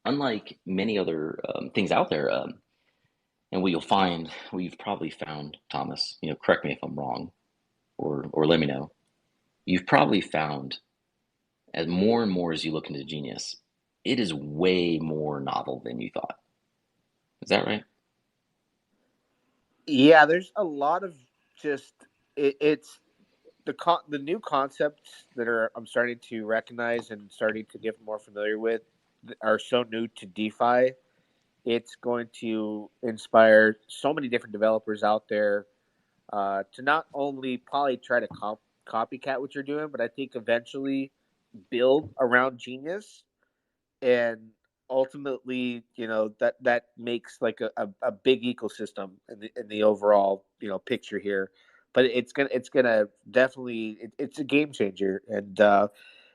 unlike many other things out there, and what you'll find, what you've probably found, Thomas, correct me if I'm wrong, or let me know. You've probably found as more and more as you look into Genius, it is way more novel than you thought. Is that right? Yeah, there's a lot of just it's the new concepts that are I'm starting to recognize and starting to get more familiar with are so new to DeFi. It's going to inspire so many different developers out there to not only probably try to copycat what you're doing, but I think eventually build around Genius, and ultimately, that makes like a big ecosystem in the overall picture here. But it's gonna definitely it's a game changer, and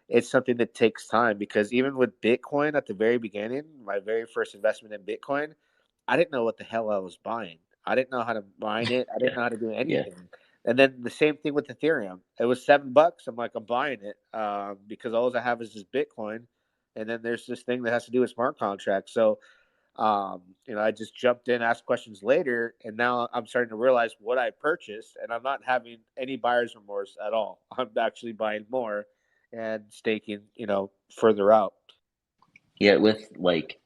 it's something that takes time because even with Bitcoin at the very beginning, my very first investment in Bitcoin, I didn't know what the hell I was buying. I didn't know how to mine it. I didn't Yeah, know how to do yeah, anything. And then the same thing with Ethereum. It was $7. I'm like, I'm buying it because all I have is this Bitcoin, and then there's this thing that has to do with smart contracts. So, I just jumped in, asked questions later, and now I'm starting to realize what I purchased, and I'm not having any buyer's remorse at all. I'm actually buying more and staking, further out. yeah. With like,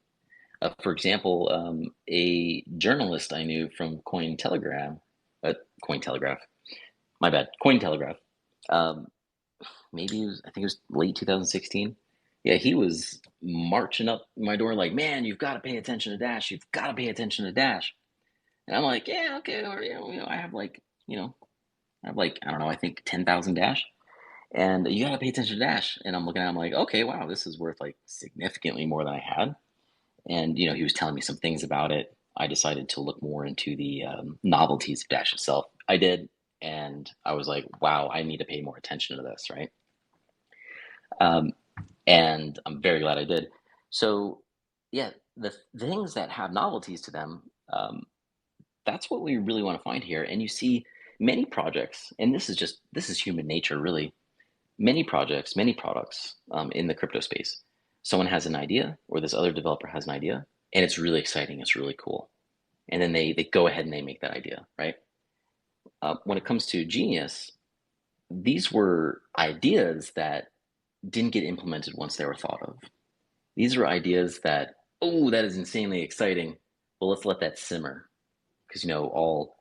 for example, a journalist I knew from Cointelegraph. My bad, Cointelegraph. Um, Maybe I think it was late 2016. Yeah, he was marching up my door like, "Man, you've got to pay attention to Dash. You've got to pay attention to Dash." And I'm like, "Yeah, okay." Or, I have like, I don't know, I think 10,000 Dash, and you got to pay attention to Dash. And I'm looking at him like, "Okay, wow, this is worth like significantly more than I had." And he was telling me some things about it. I decided to look more into the novelties of Dash itself. I did, and I was like, "Wow, I need to pay more attention to this," right? Um, and I'm very glad I did. So, yeah, the things that have novelties to them, that's what we really want to find here. And you see many projects, and this is human nature, really. Many projects, many products in the crypto space. Someone has an idea, or this other developer has an idea, and it's really exciting. It's really cool, and then they go ahead and they make that idea, right? When it comes to Genius, these were ideas that didn't get implemented once they were thought of. These are ideas that, oh, that is insanely exciting. Well, let's let that simmer because all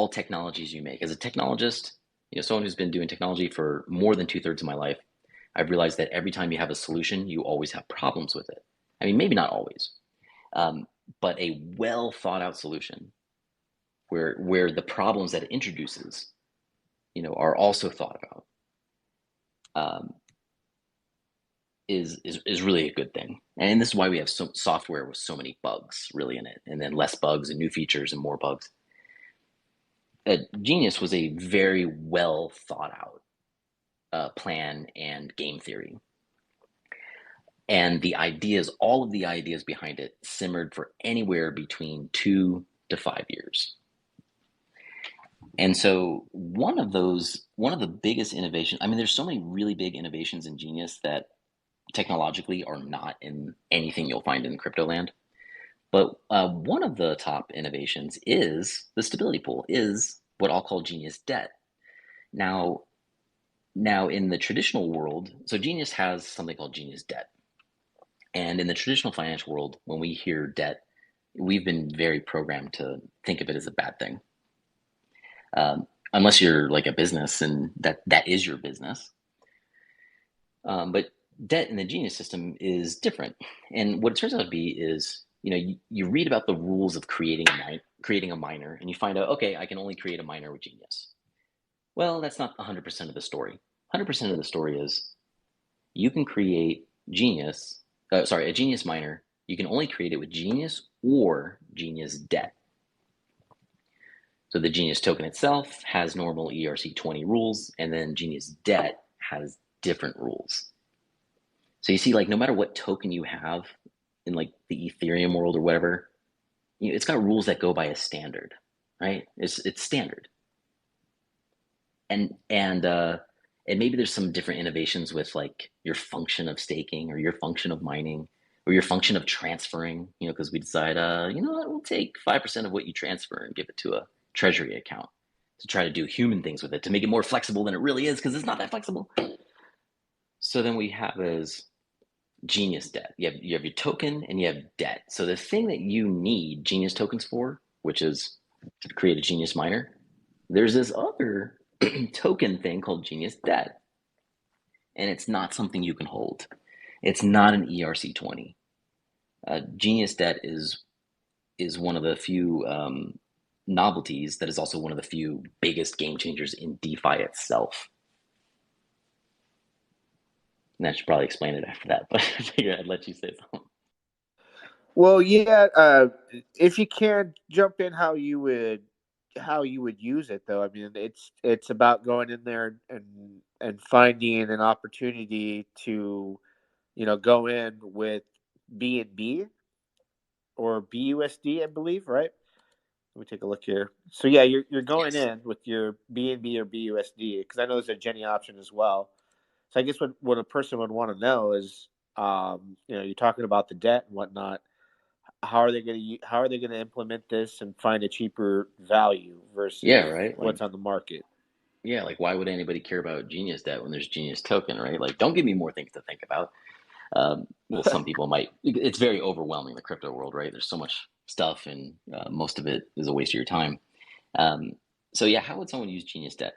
technologies you make as a technologist, someone who's been doing technology for more than 2/3 of my life, I've realized that every time you have a solution, you always have problems with it. I mean, maybe not always, um, but a well thought out solution where the problems that it introduces, are also thought about. Um, is really a good thing. And this is why we have so software with so many bugs really in it, and then less bugs and new features and more bugs. Genius was a very well thought out plan and game theory, and the ideas, all of the ideas behind it, simmered for anywhere between 2 to 5 years. And so one of the biggest innovations. I mean, there's so many really big innovations in Genius that technologically are not in anything you'll find in crypto land. But one of the top innovations is the stability pool, is what I'll call Genius debt. Now, now in the traditional world, so Genius has something called Genius debt. And in the traditional financial world, when we hear debt, we've been very programmed to think of it as a bad thing. Unless you're like a business and that is your business. But debt in the Genius system is different. And what it turns out to be is, you read about the rules of creating a miner, and you find out, okay, I can only create a miner with Genius. Well, that's not 100% of the story. 100% of the story is you can create a Genius miner. You can only create it with Genius or Genius debt. So the Genius token itself has normal ERC-20 rules, and then Genius debt has different rules. So you see, like, no matter what token you have in like the Ethereum world or whatever, it's got rules that go by a standard, right? It's standard, and maybe there's some different innovations with like your function of staking or your function of mining, or your function of transferring, because we decide, what, we'll take 5% of what you transfer and give it to a treasury account to try to do human things with it to make it more flexible than it really is because it's not that flexible. So then we have is Genius debt. You have your token and you have debt. So the thing that you need Genius tokens for, which is to create a Genius miner, there's this other token thing called Genius debt, and it's not something you can hold. It's not an ERC-20. Genius debt is one of the few novelties that is also one of the few biggest game changers in DeFi itself. And I should probably explain it after that, but I figured I'd let you say something. Well, yeah. If you can jump in, how you would use it, though. I mean, it's about going in there and finding an opportunity to, go in with BNB or BUSD, I believe, right? Let me take a look here. So yeah, you're going Yes. in with your BNB or BUSD, because I know there's a Geni option as well. So I guess what a person would want to know is, you're talking about the debt and whatnot. How are they going to implement this and find a cheaper value Yeah, versus right. what's on the market? Yeah, like why would anybody care about Genius debt when there's Genius token, right? Like, don't give me more things to think about. Well, some people might. It's very overwhelming, the crypto world, right? There's so much stuff, and most of it is a waste of your time. Um, so yeah, how would someone use Genius debt?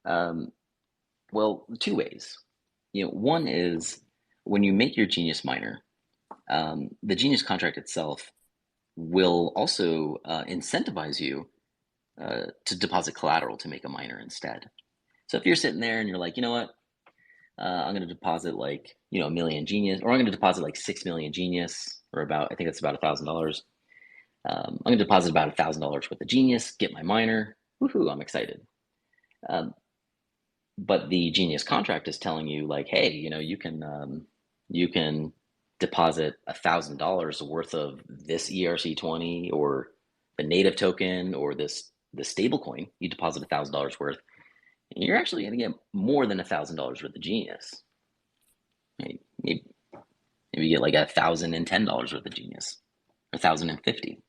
Um, well, two ways. One is when you make your Genius miner, the Genius contract itself will also incentivize you to deposit collateral to make a miner instead. So if you're sitting there and you're like, you know what, I'm going to deposit like, a million Genius, or I'm going to deposit like 6 million Genius, or about, I think that's about $1,000. I'm going to deposit about $1,000 worth of Genius, get my miner. Woohoo, I'm excited. Um, but the Genius contract is telling you like, hey, you can deposit $1,000 worth of this ERC-20 or the native token or the stable coin. You deposit $1,000 worth, and you're actually going to get more than $1,000 worth of Genius. Maybe you get like $1,010 worth of Genius, 1,050.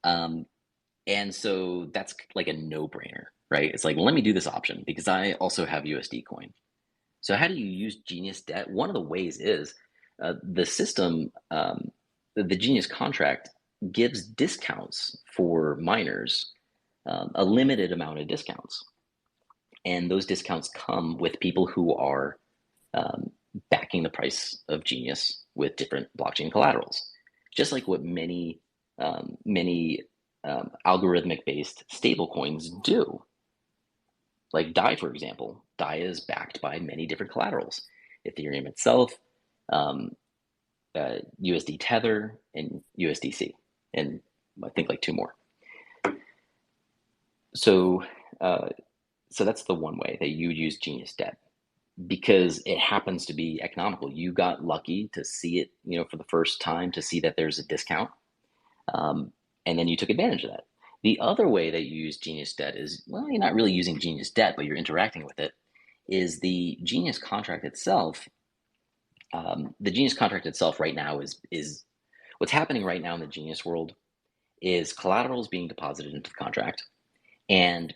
And so that's like a no-brainer, right? It's like, let me do this option because I also have USD coin. So how do you use Genius debt? One of the ways is the system, the Genius contract gives discounts for miners, a limited amount of discounts. And those discounts come with people who are backing the price of Genius with different blockchain collaterals. Just like what many algorithmic-based stablecoins do. Like DAI, for example. DAI is backed by many different collaterals. Ethereum itself, um, USD Tether, and USDC, and I think like two more. So, uh, so that's the one way that you use Genius debt because it happens to be economical. You got lucky to see it, for the first time, to see that there's a discount, and then you took advantage of that. The other way that you use Genius debt is, well, you're not really using Genius debt, but you're interacting with it, is the Genius contract itself. The Genius contract itself right now is what's happening right now in the Genius world is collateral is being deposited into the contract, and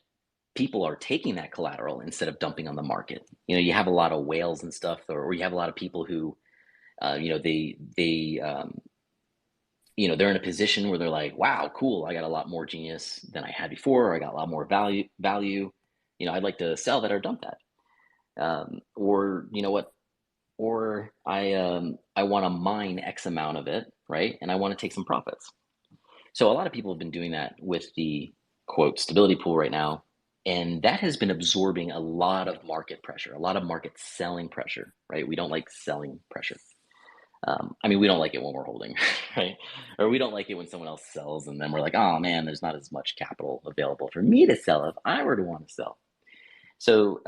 people are taking that collateral instead of dumping on the market. You have a lot of whales and stuff, or you have a lot of people who, they're in a position where they're like, wow, cool, I got a lot more Genius than I had before, or I got a lot more value. I'd like to sell that or dump that. Or you know what? Or I want to mine X amount of it, right? And I want to take some profits. So a lot of people have been doing that with the quote stability pool right now, and that has been absorbing a lot of market pressure, a lot of market selling pressure, right? We don't like selling pressure. I mean, we don't like it when we're holding, right? Or we don't like it when someone else sells, and then we're like, oh man, there's not as much capital available for me to sell if I were to want to sell. So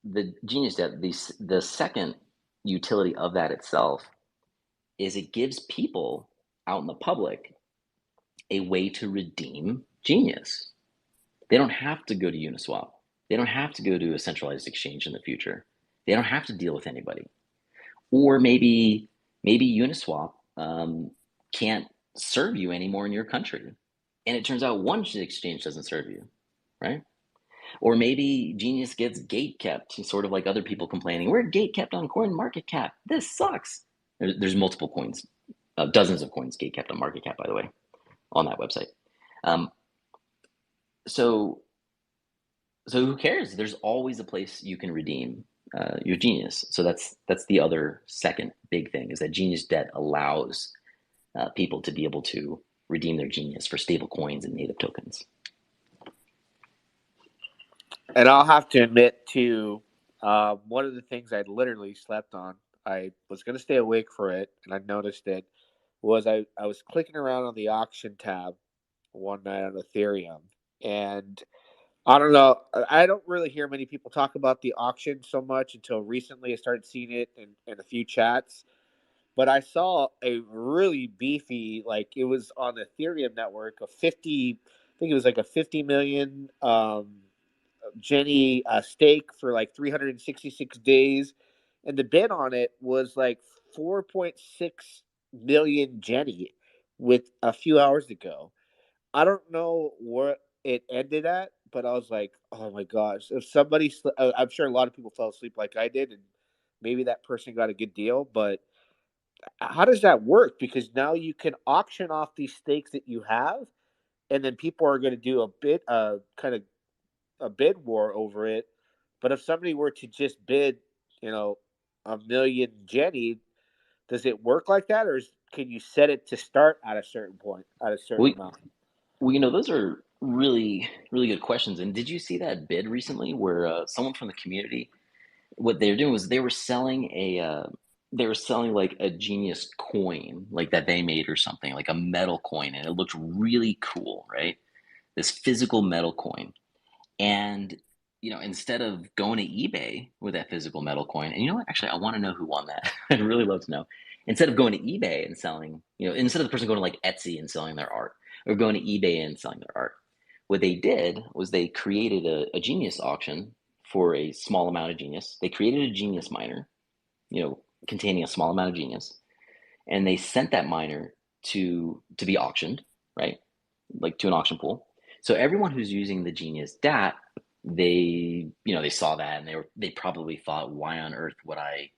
the Genius debt, the second utility of that itself is it gives people out in the public a way to redeem Genius. They don't have to go to Uniswap. They don't have to go to a centralized exchange in the future. They don't have to deal with anybody. Or maybe Maybe Uniswap can't serve you anymore in your country, and it turns out one exchange doesn't serve you, right? Or maybe Genius gets gate kept, sort of like other people complaining, we're gate kept on Coin Market Cap. This sucks. There's multiple coins, dozens of coins gate kept on Market Cap, by the way, on that website. Um, so so who cares? There's always a place you can redeem your Genius. So that's the other second big thing, is that Genius Debt allows people to be able to redeem their Genius for stable coins and native tokens. And I'll have to admit too, one of the things I literally slept on, I was going to stay awake for it, and I noticed it, was I was clicking around on the auction tab one night on Ethereum. And I don't know, I don't really hear many people talk about the auction so much until recently. I started seeing it in a few chats. But I saw a really beefy, like it was on the Ethereum network, a 50, I think it was like a 50 million GENI stake for like 366 days. And the bid on it was like 4.6 million GENI with a few hours ago. I don't know where it ended at, but I was like, oh my gosh. If somebody, I'm sure a lot of people fell asleep like I did, and maybe that person got a good deal, but how does that work? Because now you can auction off these stakes that you have, and then people are going to do a bit, kind of a bid war over it. But if somebody were to just bid, you know, a million Jenny, does it work like that, or can you set it to start at a certain point, at a certain We, amount? those are really, really good questions. And did you see that bid recently where someone from the community, what they were doing was they were selling like a Genius coin, like that they made or something, like a metal coin, and it looked really cool, right? This physical metal coin. And instead of going to eBay with that physical metal coin, and you know what? Actually, I want to know who won that. I'd really love to know. Instead of going to eBay and selling, instead of the person going to like Etsy and selling their art, or going to eBay and selling their art, what they did was they created a Genius auction for a small amount of Genius. They created a Genius miner, containing a small amount of Genius, and they sent that miner to be auctioned, right? Like to an auction pool. So everyone who's using the Genius DAT, they saw that, and they probably thought, why on earth would I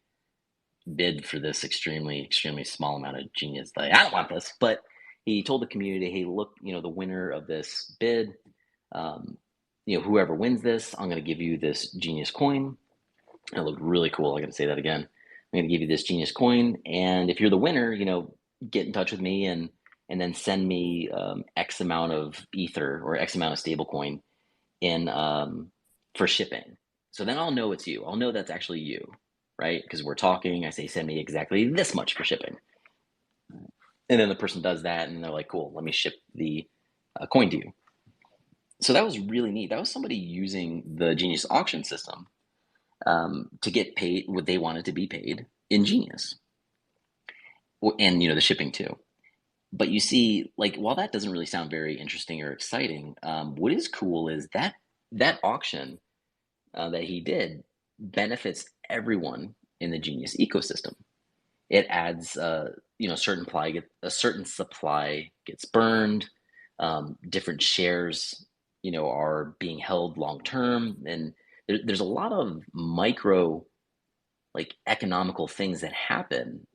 bid for this extremely, extremely small amount of Genius? Like, I don't want this. But he told the community, hey, look, the winner of this bid, um, whoever wins this, I'm going to give you this Genius coin. It looked really cool. I got to say that again. I'm going to give you this Genius coin, and if you're the winner, get in touch with me and then send me X amount of Ether or X amount of stablecoin in for shipping. So then I'll know it's you. I'll know that's actually you, right? Because we're talking. I say send me exactly this much for shipping, and then the person does that, and they're like, cool, let me ship the coin to you. So that was really neat. That was somebody using the Genius auction system to get paid what they wanted to be paid in Genius, and the shipping too. But you see, like, while that doesn't really sound very interesting or exciting, what is cool is that auction that he did benefits everyone in the Genius ecosystem. It adds, a certain supply gets burned, different shares, are being held long term, and there's a lot of micro, like economical things that happen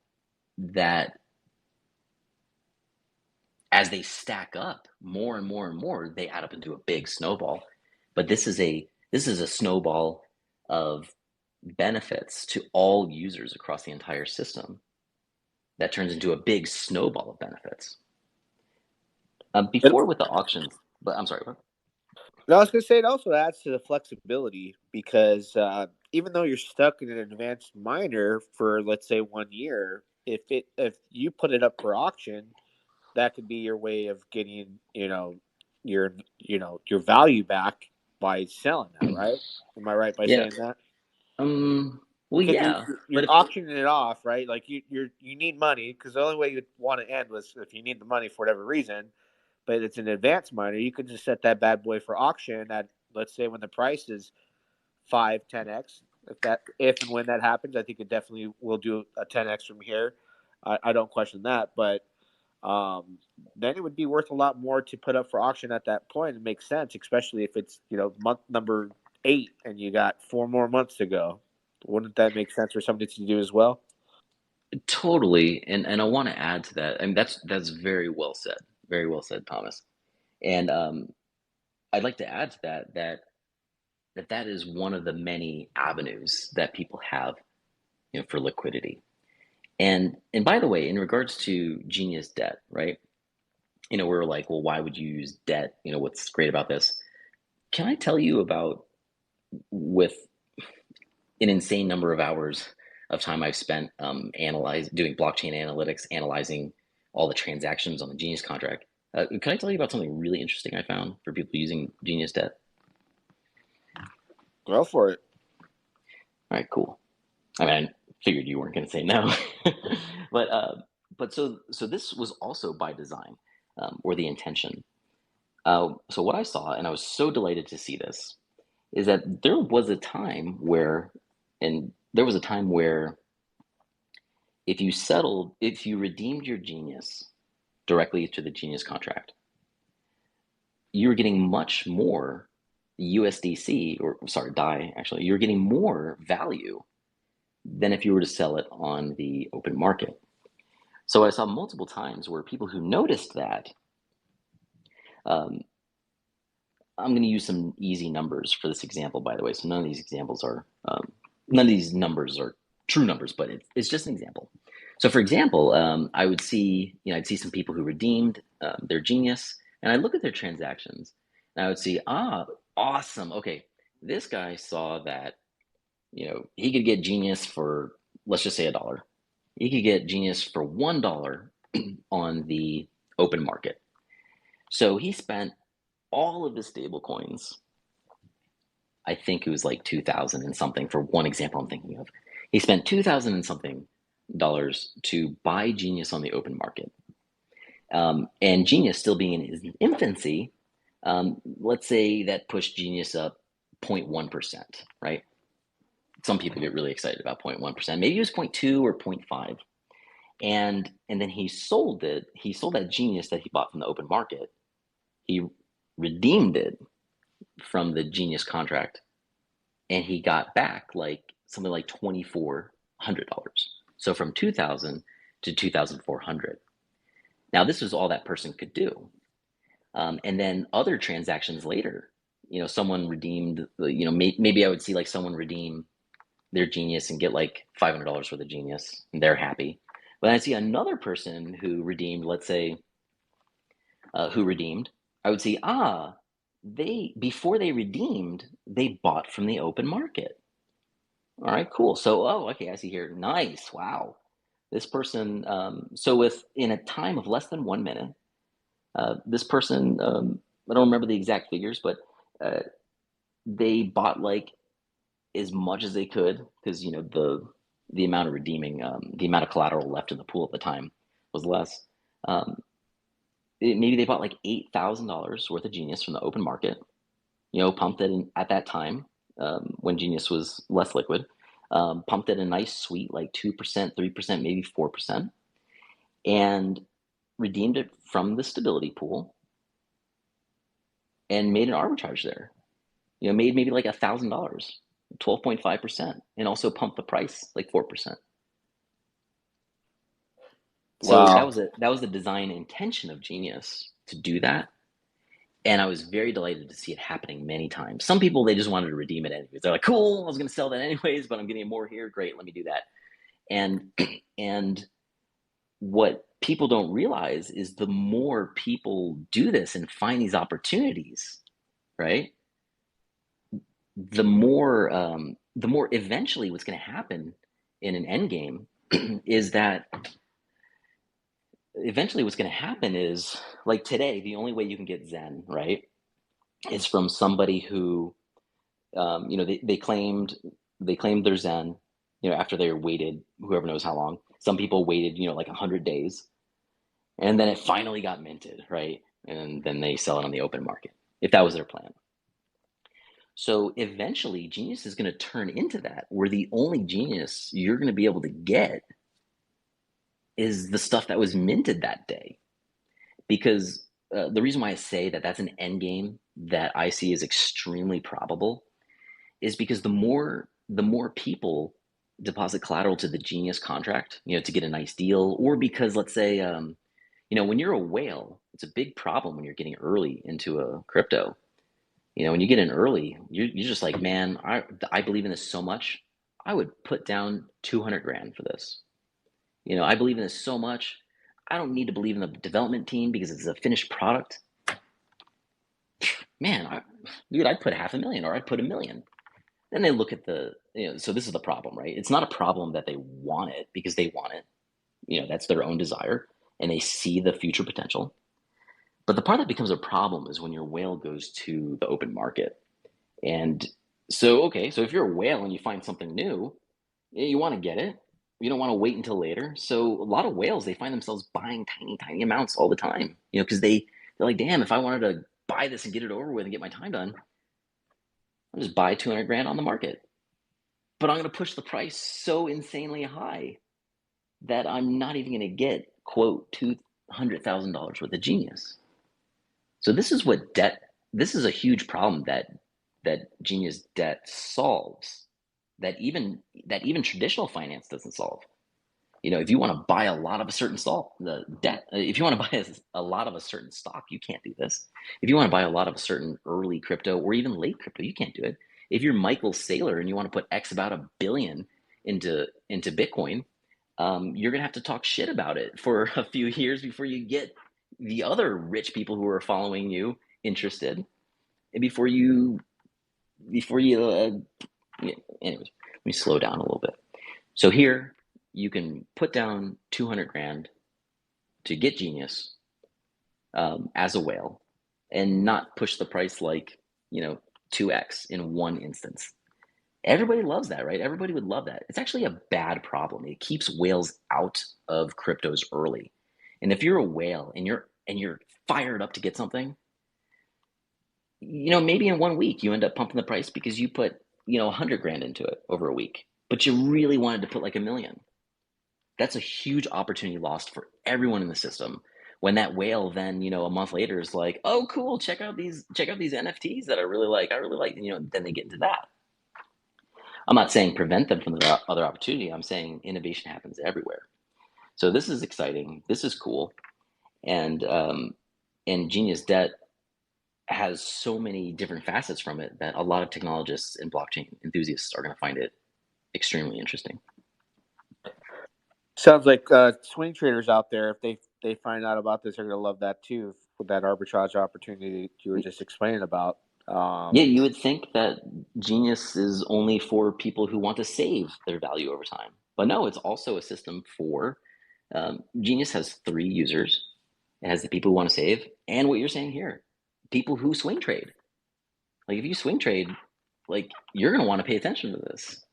that as they stack up more and more and more, they add up into a big snowball. But this is a snowball of benefits to all users across the entire system that turns into a big snowball of benefits. It, Before with the auctions, but I'm sorry. What? no, I was going to say it also adds to the flexibility because even though you're stuck in an advanced miner for, let's say, 1 year, if you put it up for auction, that could be your way of getting your your value back by selling that, right? Am I right by Yeah. saying that? Well, Because yeah, but you're auctioning it off, right? Like you need money, because the only way you'd want to end was if you need the money for whatever reason. But it's an advanced miner. You could just set that bad boy for auction at, let's say, when the price is 5, 10x. If and when that happens, I think it definitely will do a 10x from here. I don't question that, but then it would be worth a lot more to put up for auction at that point. It makes sense, especially if it's month number 8 and you got 4 more months to go. Wouldn't that make sense for somebody to do as well? Totally, and I want to add to that. I mean, that's very well said, Thomas. And I'd like to add to that is one of the many avenues that people have, for liquidity. And by the way, in regards to Genius debt, right? We're like, well, why would you use debt? What's great about this? Can I tell you about with an insane number of hours of time I've spent doing blockchain analytics, analyzing all the transactions on the Genius contract? Can I tell you about something really interesting I found for people using Genius debt? Go for it. All right, cool. I mean, I figured you weren't going to say no, but so this was also by design, or the intention. So what I saw, and I was so delighted to see this, is that there was a time where if you redeemed your Genius directly to the Genius contract, you were getting much more USDC, or sorry, DAI, actually, you're getting more value than if you were to sell it on the open market. So I saw multiple times where people who noticed that, um, I'm going to use some easy numbers for this example, by the way. So none of these numbers are true numbers, but it's just an example. So for example, I'd see some people who redeemed their Genius, and I look at their transactions, and I would see, awesome. Okay, this guy saw that, he could get Genius for, let's just say, $1. He could get Genius for $1 on the open market. So he spent all of the stable coins. I think it was like 2000 and something for one example I'm thinking of. He spent 2000 and something dollars to buy Genius on the open market. And Genius still being in his infancy, let's say that pushed Genius up 0.1%, right? Some people get really excited about 0.1%. Maybe it was 0.2 or 0.5. And then he sold it. He sold that Genius that he bought from the open market. He redeemed it from the Genius contract, and he got back like something like $2,400. So from 2000 to 2,400. Now this was all that person could do. And then other transactions later, someone redeemed, maybe I would see like someone redeem their Genius and get like $500 worth of Genius, and they're happy. But I see another person who redeemed, let's say, I would see, before they redeemed, they bought from the open market. All right, cool. So, okay, I see here. Nice. Wow. This person, so in a time of less than 1 minute, this person, I don't remember the exact figures, but they bought like as much as they could because, the amount of redeeming, the amount of collateral left in the pool at the time was less. Um, Maybe they bought like $8,000 worth of Genius from the open market, pumped it in at that time, when Genius was less liquid, pumped it a nice sweet like 2%, 3%, maybe 4%, and redeemed it from the stability pool and made an arbitrage there. Made maybe like $1,000, 12.5%, and also pumped the price like 4%. So Wow. that was the design intention of Genius to do that. And I was very delighted to see it happening many times. Some people, they just wanted to redeem it anyways. They're like, cool, I was going to sell that anyways, but I'm getting more here. Great, let me do that. And and what people don't realize is the more people do this and find these opportunities, right? The more eventually what's going to happen in an end game is that eventually what's going to happen is like today, the only way you can get Zen, right, is from somebody who they claimed their Zen, after they waited whoever knows how long. Some people waited, like 100 days, and then it finally got minted, right? And then they sell it on the open market if that was their plan. So eventually, Genius is going to turn into that, where the only Genius you're going to be able to get is the stuff that was minted that day. Because the reason why I say that that's an end game that I see is extremely probable is because the more people deposit collateral to the Genius contract, to get a nice deal, or because let's say, when you're a whale, it's a big problem when you're getting early into a crypto. When you get in early, you're just like, man, I believe in this so much. I would put down 200 grand for this. I believe in this so much. I don't need to believe in the development team because it's a finished product. Man, dude, I'd put 500,000 or I'd put 1 million. Then they look at so this is the problem, right? It's not a problem that they want it because they want it. That's their own desire and they see the future potential. But the part that becomes a problem is when your whale goes to the open market. And okay, so if you're a whale and you find something new, you want to get it. You don't want to wait until later. So a lot of whales, they find themselves buying tiny, tiny amounts all the time, because they're like, damn, if I wanted to buy this and get it over with and get my time done, I'll just buy 200 grand on the market. But I'm going to push the price so insanely high that I'm not even going to get, quote, $200,000 worth of Genius. So this is a huge problem that Genius debt solves, that even traditional finance doesn't solve. If you want to buy a lot of a certain stock, the debt. If you want to buy a lot of a certain stock, you can't do this. If you want to buy a lot of a certain early crypto or even late crypto, you can't do it. If you're Michael Saylor and you want to put X about $1 billion into Bitcoin, you're gonna have to talk shit about it for a few years before you get the other rich people who are following you interested, and yeah, anyways, let me slow down a little bit. So here you can put down 200 grand to get Genius as a whale and not push the price like 2x in one instance. Everybody loves that, right? Everybody would love that. It's actually a bad problem. It keeps whales out of cryptos early. And if you're a whale and you're fired up to get something, maybe in 1 week you end up pumping the price because you put 100 grand into it over a week, but you really wanted to put like 1 million. That's a huge opportunity lost for everyone in the system. When that whale then, a month later is like, oh, cool, check out these NFTs that I really like. Then they get into that. I'm not saying prevent them from the other opportunity. I'm saying innovation happens everywhere. So this is exciting. This is cool. And Genius Debt has so many different facets from it that a lot of technologists and blockchain enthusiasts are going to find it extremely interesting. Sounds like swing traders out there, if they find out about this, are going to love that too, with that arbitrage opportunity you were just explaining about. Yeah, you would think that Genius is only for people who want to save their value over time. But no, it's also a system for Genius has 3 users. It has the people who want to save, and what you're saying here, people who swing trade. Like if you swing trade, like you're going to want to pay attention to this.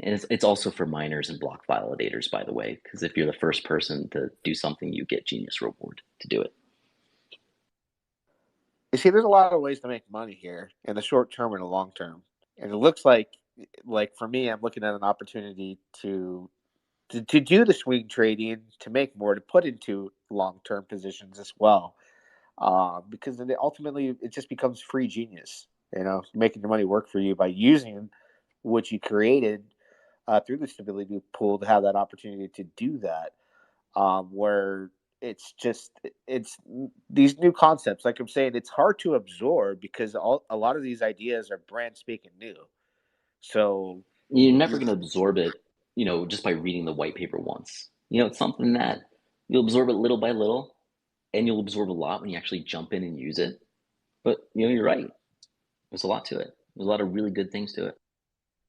And it's also for miners and block validators, by the way, because if you're the first person to do something, you get Genius reward to do it. You see, there's a lot of ways to make money here in the short term and the long term. And it looks like for me, I'm looking at an opportunity to do the swing trading, to make more, to put into long-term positions as well. Because then ultimately it just becomes free Genius, making your money work for you by using what you created through the stability pool to have that opportunity to do that. Where it's these new concepts, like I'm saying, it's hard to absorb because a lot of these ideas are brand spanking new. So You're never going to absorb it, just by reading the white paper once. It's something that you'll absorb it little by little, and you'll absorb a lot when you actually jump in and use it. But you're right. There's a lot to it. There's a lot of really good things to it.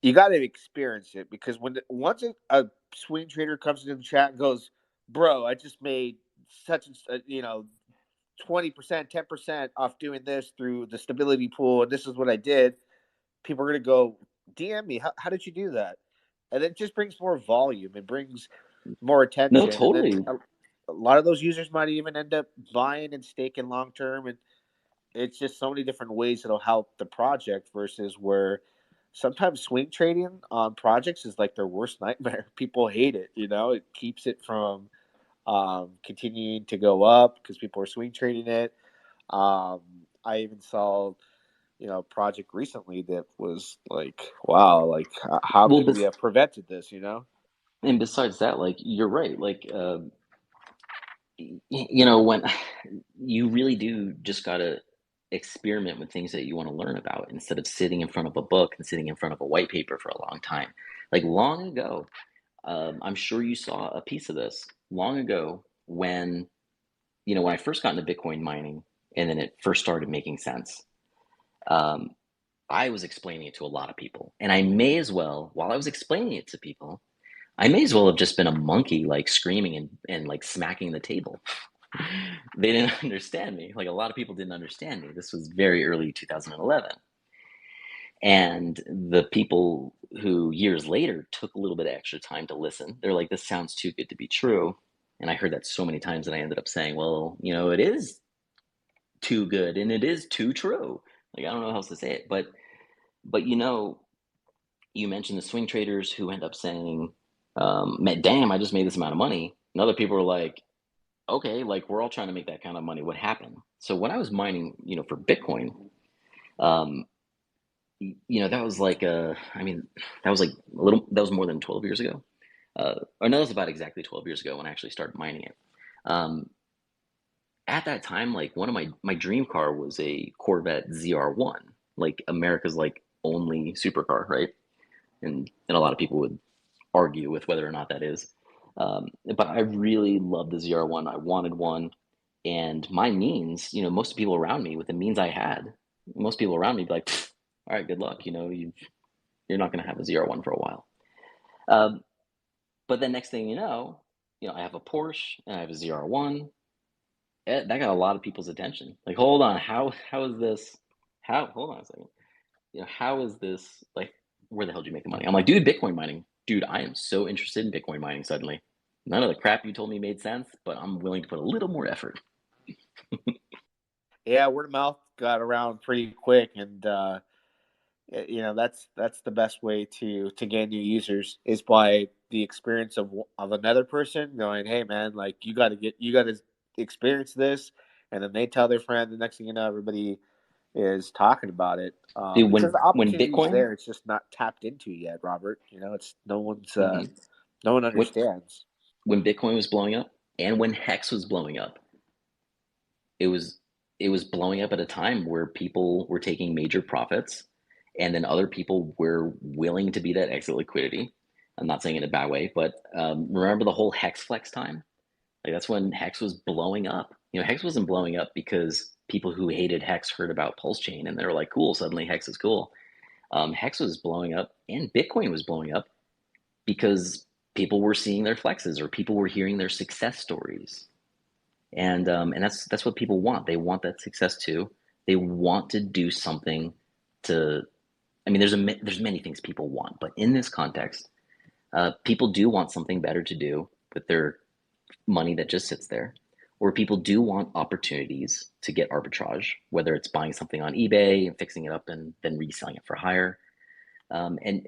you got to experience it, because once a swing trader comes into the chat and goes, "Bro, I just made such 20%, 10% off doing this through the stability pool, and this is what I did," people are going to go, DM me, how did you do that? And it just brings more volume. It brings more No, attention. And totally. then a lot of those users might even end up buying and staking long-term. And it's just so many different ways that'll help the project versus where sometimes swing trading on projects is like their worst nightmare. People hate it. It keeps it from continuing to go up because people are swing trading it. Um, I even saw project recently that was like, wow, like how Well, could we have prevented this? and besides that, like you're right, like when you really do just gotta experiment with things that you want to learn about instead of sitting in front of a book and sitting in front of a white paper for a long time. Like long ago, I'm sure you saw a piece of this long ago when when I first got into Bitcoin mining and then it first started making sense. Um, I was explaining it to a lot of people, and I may as well, while I was explaining it to people, I may as well have just been a monkey, like screaming and like smacking the table. They didn't understand me. Like a lot of people didn't understand me. This was very early 2011. And the people who years later took a little bit of extra time to listen, they're like, this sounds too good to be true. And I heard that so many times that I ended up saying, well, it is too good and it is too true. Like, I don't know how else to say it. But you mentioned the swing traders who end up saying, damn, I just made this amount of money. And other people are like, okay, like we're all trying to make that kind of money. What happened? So when I was mining, for Bitcoin, um, that was like I mean, that was like that was more than 12 years ago. Or no, that was about exactly 12 years ago when I actually started mining it. Um, at that time, like one of my dream car was a Corvette ZR1, like America's like only supercar, right? And a lot of people would argue with whether or not that is. But I really loved the ZR1. I wanted one, and my means, most people around me with the means I had, most people around me be like, all right, good luck. You're not going to have a ZR1 for a while. Um, but then next thing I have a Porsche and I have a ZR1. That got a lot of people's attention. Like, hold on, how is this? How hold on a second. How is this like? Where the hell did you make the money? I'm like, dude, Bitcoin mining, dude. I am so interested in Bitcoin mining suddenly. None of the crap you told me made sense, but I'm willing to put a little more effort. Yeah, word of mouth got around pretty quick, and that's the best way to gain new users is by the experience of another person going, hey man, like you got to experience this, and then they tell their friend. The next thing you know, everybody is talking about it. Dude, Because the when opportunity's Bitcoin, there, it's just not tapped into yet, Robert. It's mhm. no one when understands. when Bitcoin was blowing up, and when Hex was blowing up, it was it was blowing up at a time where people were taking major profits, and then other people were willing to be that exit liquidity. I'm not saying it in a bad way, but remember the whole Hex flex time? Like that's when Hex was blowing up. Hex wasn't blowing up because people who hated Hex heard about Pulse Chain and they were like, cool, suddenly Hex is cool. Hex was blowing up and Bitcoin was blowing up because people were seeing their flexes or people were hearing their success stories. And that's what people want. They want that success too. They want to do something to. I mean, there's many things people want, but in this context, people do want something better to do with their money that just sits there, or people do want opportunities to get arbitrage, whether it's buying something on eBay and fixing it up and then reselling it for higher. And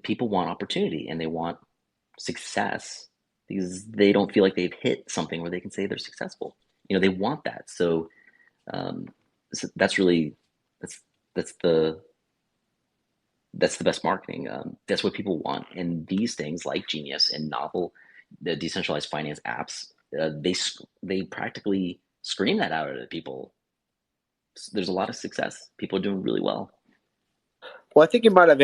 people want opportunity and they want success because they don't feel like they've hit something where they can say they're successful. They want that. Um, so that's that's the that's the best marketing. That's what people want. And these things like Genius and Novel, the decentralized finance apps, they practically scream that out at people. There's a lot of success. People are doing really well. Well, I think you might have